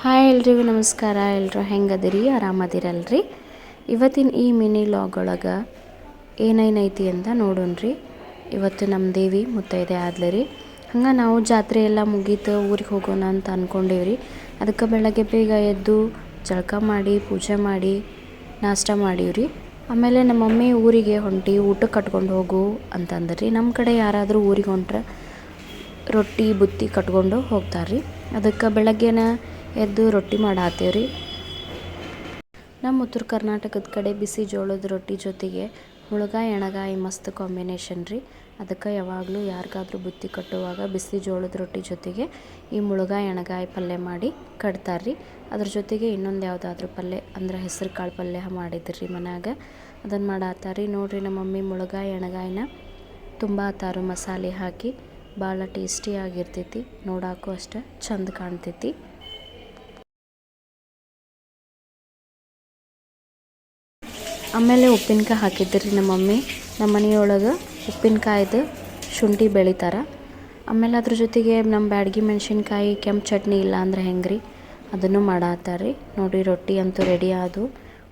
Hi ಎಲ್ರಿಗೂ ನಮಸ್ಕಾರ. ಎಲ್ಲರೂ ಹೆಂಗದಿರಿ? ಆರಾಮದಿರಲ್ರಿ? ಇವತ್ತಿನ ಈ ಮಿನಿ ಲಾಗ್ ಒಳಗೆ ಏನೇನೈತಿ ಅಂತ ನೋಡೋಣ್ರಿ. ಇವತ್ತು ನಮ್ಮ ದೇವಿ ಮುತ್ತೈದೆ ಆದ್ಲರಿ. ಹಂಗೆ ನಾವು ಜಾತ್ರೆ ಎಲ್ಲ ಮುಗೀತು ಊರಿಗೆ ಹೋಗೋಣ ಅಂತ ಅಂದ್ಕೊಂಡೇವ್ರಿ. ಅದಕ್ಕೆ ಬೆಳಗ್ಗೆ ಬೇಗ ಎದ್ದು ಜಳಕ ಮಾಡಿ ಪೂಜೆ ಮಾಡಿ ನಾಷ್ಟ ಮಾಡೀವ್ರಿ. ಆಮೇಲೆ ನಮ್ಮ ಮಮ್ಮಿ ಊರಿಗೆ ಹೊಂಟಿ ಊಟಕ್ಕೆ ಕಟ್ಕೊಂಡು ಹೋಗು ಅಂತಂದ್ರಿ. ನಮ್ಮ ಕಡೆ ಯಾರಾದರೂ ಊರಿಗೆ ಹೊಂಟ್ರೆ ರೊಟ್ಟಿ ಬುತ್ತಿ ಕಟ್ಕೊಂಡು ಹೋಗ್ತಾರ್ರಿ. ಅದಕ್ಕೆ ಬೆಳಗ್ಗೆನ ಎದ್ದು ರೊಟ್ಟಿ ಮಾಡಾತ್ತೇವ್ರಿ. ನಮ್ಮ ಉತ್ತರ ಕರ್ನಾಟಕದ ಕಡೆ ಬಿಸಿ ಜೋಳದ ರೊಟ್ಟಿ ಜೊತೆಗೆ ಮುಳುಗಾಯಿ ಎಣಗಾಯಿ ಮಸ್ತ್ ಕಾಂಬಿನೇಷನ್ ರೀ. ಅದಕ್ಕೆ ಯಾವಾಗಲೂ ಯಾರಿಗಾದ್ರೂ ಬುತ್ತಿ ಕಟ್ಟುವಾಗ ಬಿಸಿ ಜೋಳದ ರೊಟ್ಟಿ ಜೊತೆಗೆ ಈ ಮುಳುಗಾಯಿ ಎಣಗಾಯಿ ಪಲ್ಯ ಮಾಡಿ ಕಟ್ತಾರ್ರಿ. ಅದ್ರ ಜೊತೆಗೆ ಇನ್ನೊಂದು ಯಾವುದಾದ್ರೂ ಪಲ್ಯ ಅಂದ್ರೆ ಹೆಸರು ಕಾಳು ಪಲ್ಯ ಮಾಡಿದ್ರಿ ಮನ್ಯಾಗ, ಅದನ್ನು ಮಾಡಾತ್ತಾರ್ರಿ. ನೋಡಿರಿ ನಮ್ಮ ಮಮ್ಮಿ ಮುಳುಗಾಯಿ ಎಣಗಾಯಿನ ತುಂಬಾತಾರು ಮಸಾಲೆ ಹಾಕಿ ಭಾಳ ಟೇಸ್ಟಿಯಾಗಿರ್ತೈತಿ. ನೋಡೋಕ್ಕೂ ಅಷ್ಟೇ ಚಂದ ಕಾಣ್ತೈತಿ. ಆಮೇಲೆ ಉಪ್ಪಿನಕಾಯಿ ಹಾಕಿದ್ರಿ ನಮ್ಮ ಮಮ್ಮಿ. ನಮ್ಮ ಮನೆಯೊಳಗೆ ಉಪ್ಪಿನಕಾಯ್ದು ಶುಂಠಿ ಬೆಳಿತಾರೆ. ಆಮೇಲೆ ಅದ್ರ ಜೊತೆಗೆ ನಮ್ಮ ಬ್ಯಾಡಗಿ ಮೆಣಸಿನ್ಕಾಯಿ ಕೆಂಪು ಚಟ್ನಿ ಇಲ್ಲ ಅಂದ್ರೆ ಹೆಂಗೆ ರೀ, ಅದನ್ನು ಮಾಡಾತ್ತಾರ್ರಿ. ನೋಡಿರಿ ರೊಟ್ಟಿ ಅಂತೂ ರೆಡಿ ಆದವು,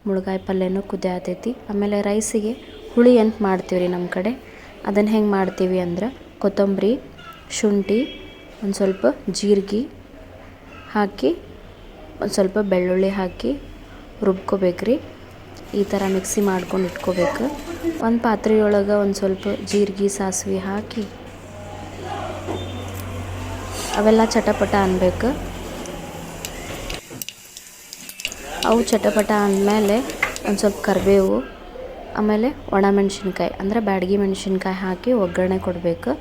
ಮುಳುಗಾಯಿ ಪಲ್ಯನೂ ಕುದಿಯಾತೈತಿ. ಆಮೇಲೆ ರೈಸಿಗೆ ಹುಳಿ ಅಂತ ಮಾಡ್ತೀವಿ ರೀ ನಮ್ಮ ಕಡೆ. ಅದನ್ನು ಹೆಂಗೆ ಮಾಡ್ತೀವಿ ಅಂದ್ರೆ ಕೊತ್ತಂಬರಿ, ಶುಂಠಿ, ಒಂದು ಸ್ವಲ್ಪ ಜೀರಿಗೆ ಹಾಕಿ ಒಂದು ಸ್ವಲ್ಪ ಬೆಳ್ಳುಳ್ಳಿ ಹಾಕಿ ರುಬ್ಕೋಬೇಕ್ರಿ. ಈ ಥರ ಮಿಕ್ಸಿ ಮಾಡ್ಕೊಂಡು ಇಟ್ಕೋಬೇಕು. ಒಂದು ಪಾತ್ರೆಯೊಳಗೆ ಒಂದು ಸ್ವಲ್ಪ ಜೀರಿಗೆ ಸಾಸಿವೆ ಹಾಕಿ ಅವೆಲ್ಲ ಚಟಪಟ ಅನ್ಬೇಕು. ಅವು ಚಟಪಟ ಅಂದಮೇಲೆ ಒಂದು ಸ್ವಲ್ಪ ಕರಿಬೇವು, ಆಮೇಲೆ ಒಣಮೆಣ್ಸಿನ್ಕಾಯಿ ಅಂದರೆ ಬ್ಯಾಡಗಿ ಮೆಣಸಿನ್ಕಾಯಿ ಹಾಕಿ ಒಗ್ಗರಣೆ ಕೊಡಬೇಕು.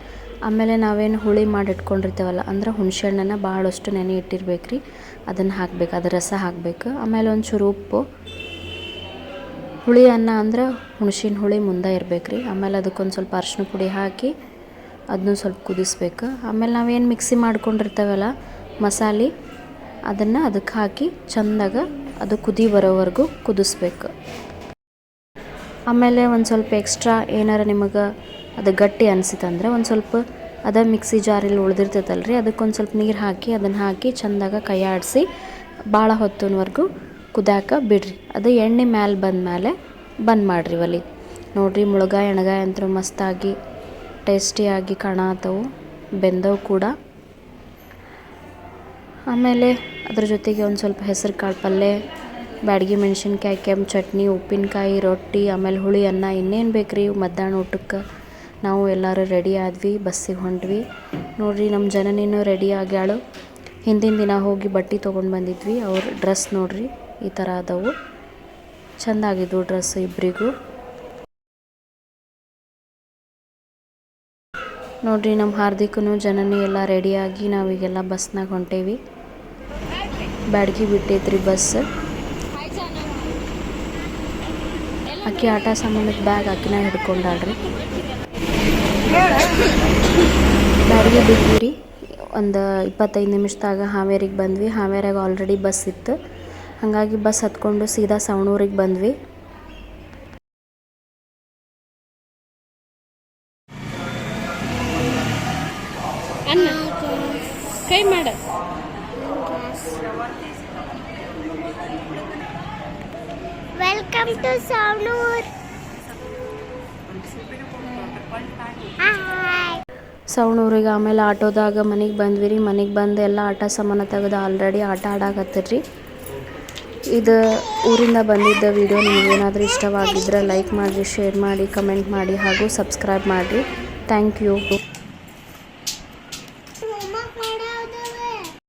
ಆಮೇಲೆ ನಾವೇನು ಹುಳಿ ಮಾಡಿ ಇಟ್ಕೊಂಡಿರ್ತೇವಲ್ಲ ಅಂದ್ರೆ ಹುಣಸೆ ಹಣ್ಣನ್ನು ಭಾಳಷ್ಟು ನೆನೆ ಇಟ್ಟಿರ್ಬೇಕು ರೀ, ಅದನ್ನು ಹಾಕಬೇಕು, ಅದರ ರಸ ಹಾಕಬೇಕು. ಆಮೇಲೆ ಒಂಚೂರು ಉಪ್ಪು, ಹುಳಿ ಅನ್ನ ಅಂದ್ರೆ ಹುಣಸಿನ ಹುಳಿ ಮುಂದೆ ಇರ್ಬೇಕು ರೀ. ಆಮೇಲೆ ಅದಕ್ಕೊಂದು ಸ್ವಲ್ಪ ಅರಿಶಿನ ಪುಡಿ ಹಾಕಿ ಅದನ್ನು ಸ್ವಲ್ಪ ಕುದಿಸ್ಬೇಕು. ಆಮೇಲೆ ನಾವೇನು ಮಿಕ್ಸಿ ಮಾಡ್ಕೊಂಡಿರ್ತೇವಲ್ಲ ಮಸಾಲೆ, ಅದನ್ನು ಅದಕ್ಕೆ ಹಾಕಿ ಚೆಂದಾಗ ಅದು ಕುದಿ ಬರೋವರೆಗೂ ಕುದಿಸ್ಬೇಕು. ಆಮೇಲೆ ಒಂದು ಸ್ವಲ್ಪ ಎಕ್ಸ್ಟ್ರಾ ಏನಾರು ನಿಮಗೆ ಅದು ಗಟ್ಟಿ ಅನಿಸಿತಂದ್ರೆ ಒಂದು ಸ್ವಲ್ಪ ಅದ ಮಿಕ್ಸಿ ಜಾರಲ್ಲಿ ಉಳಿದಿರ್ತೈತಲ್ರಿ, ಅದಕ್ಕೊಂದು ಸ್ವಲ್ಪ ನೀರು ಹಾಕಿ ಅದನ್ನು ಹಾಕಿ ಚೆಂದಾಗ ಕೈ ಆಡಿಸಿ ಭಾಳ ಹೊತ್ತಿನವರೆಗೂ ಕುದ್ಯಾಕ ಬಿಡ್ರಿ. ಅದು ಎಣ್ಣೆ ಮ್ಯಾಲೆ ಬಂದಮೇಲೆ ಬಂದ್ ಮಾಡಿರಿ ಒಲೆ. ನೋಡಿರಿ ಮುಳುಗಾಯಿ ಎಣಗಾಯಿ ಅಂತೂ ಮಸ್ತಾಗಿ ಟೇಸ್ಟಿಯಾಗಿ ಕಾಣತ್ತವು, ಬೆಂದವು ಕೂಡ. ಆಮೇಲೆ ಅದ್ರ ಜೊತೆಗೆ ಒಂದು ಸ್ವಲ್ಪ ಹೆಸರು ಕಾಳು ಪಲ್ಯ, ಬ್ಯಾಡಗಿ ಮೆಣಸಿನ್ಕಾಯಿ, ಕೆಂಪು ಚಟ್ನಿ, ಉಪ್ಪಿನಕಾಯಿ, ರೊಟ್ಟಿ, ಆಮೇಲೆ ಹುಳಿ ಅನ್ನ, ಇನ್ನೇನು ಬೇಕ್ರಿ ಮಧ್ಯಾಹ್ನ ಊಟಕ್ಕೆ. ನಾವು ಎಲ್ಲರೂ ರೆಡಿ ಆದ್ವಿ, ಬಸ್ಸಿಗೆ ಹೊಂಟ್ವಿ. ನೋಡಿರಿ ನಮ್ಮ ಜನನಿನೂ ರೆಡಿ ಆಗ್ಯಾಳು. ಹಿಂದಿನ ದಿನ ಹೋಗಿ ಬಟ್ಟೆ ತೊಗೊಂಡು ಬಂದಿದ್ವಿ. ಅವ್ರ ಡ್ರೆಸ್ ನೋಡಿರಿ ಈ ಥರ ಆದವು, ಚೆಂದಾಗಿದ್ವು ಡ್ರೆಸ್ ಇಬ್ಬರಿಗೂ. ನೋಡಿರಿ ನಮ್ಮ ಹಾರ್ದಿಕನು ಜನನಿ ಎಲ್ಲ ರೆಡಿಯಾಗಿ ನಾವೀಗೆಲ್ಲ ಬಸ್ನಾಗ ಹೊಂಟೇವಿ. ಬ್ಯಾಡಗಿ ಬಿಟ್ಟೈತ್ರಿ ಬಸ್. ಅಕ್ಕಿ ಆಟ ಸಾಮಾನದ ಬ್ಯಾಗ್ ಅಕ್ಕಿನ ಹಿಡ್ಕೊಂಡಾಳ್ರಿ. ಬ್ಯಾಡಗಿ ಬಿಟ್ಟಿವ್ರಿ. ಒಂದು 25 ನಿಮಿಷದಾಗ ಹಾವೇರಿಗೆ ಬಂದ್ವಿ. ಹಾವೇರಾಗ ಆಲ್ರೆಡಿ ಬಸ್ ಇತ್ತು, ಹಾಗಾಗಿ ಬಸ್ ಹತ್ಕೊಂಡು ಸೀದಾ ಸವಣೂರಿಗೆ ಬಂದ್ವಿ. ಕೈ ಮಾಡ ವೆಲ್ಕಮ್ ಟು ಸವಣೂರ್. ಸವಣೂರಿಗೆ ಆಮೇಲೆ ಆಟೋದಾಗ ಮನೆಗೆ ಬಂದ್ವಿ ರೀ. ಮನೆಗೆ ಬಂದು ಎಲ್ಲ ಆಟ ಸಾಮಾನು ತೆಗೆದು ಆಲ್ರೆಡಿ ಆಟ ಆಡಾಕತ್ತಿರ್ರಿ. ಇದು ಊರಿಂದ ಬಂದಿದ್ದ ವಿಡಿಯೋ ನಿಮಗೇನಾದರೂ ಇಷ್ಟವಾಗಿದ್ದರೆ ಲೈಕ್ ಮಾಡಿರಿ, ಶೇರ್ ಮಾಡಿ, ಕಮೆಂಟ್ ಮಾಡಿ ಹಾಗೂ ಸಬ್ಸ್ಕ್ರೈಬ್ ಮಾಡಿರಿ. Thank you.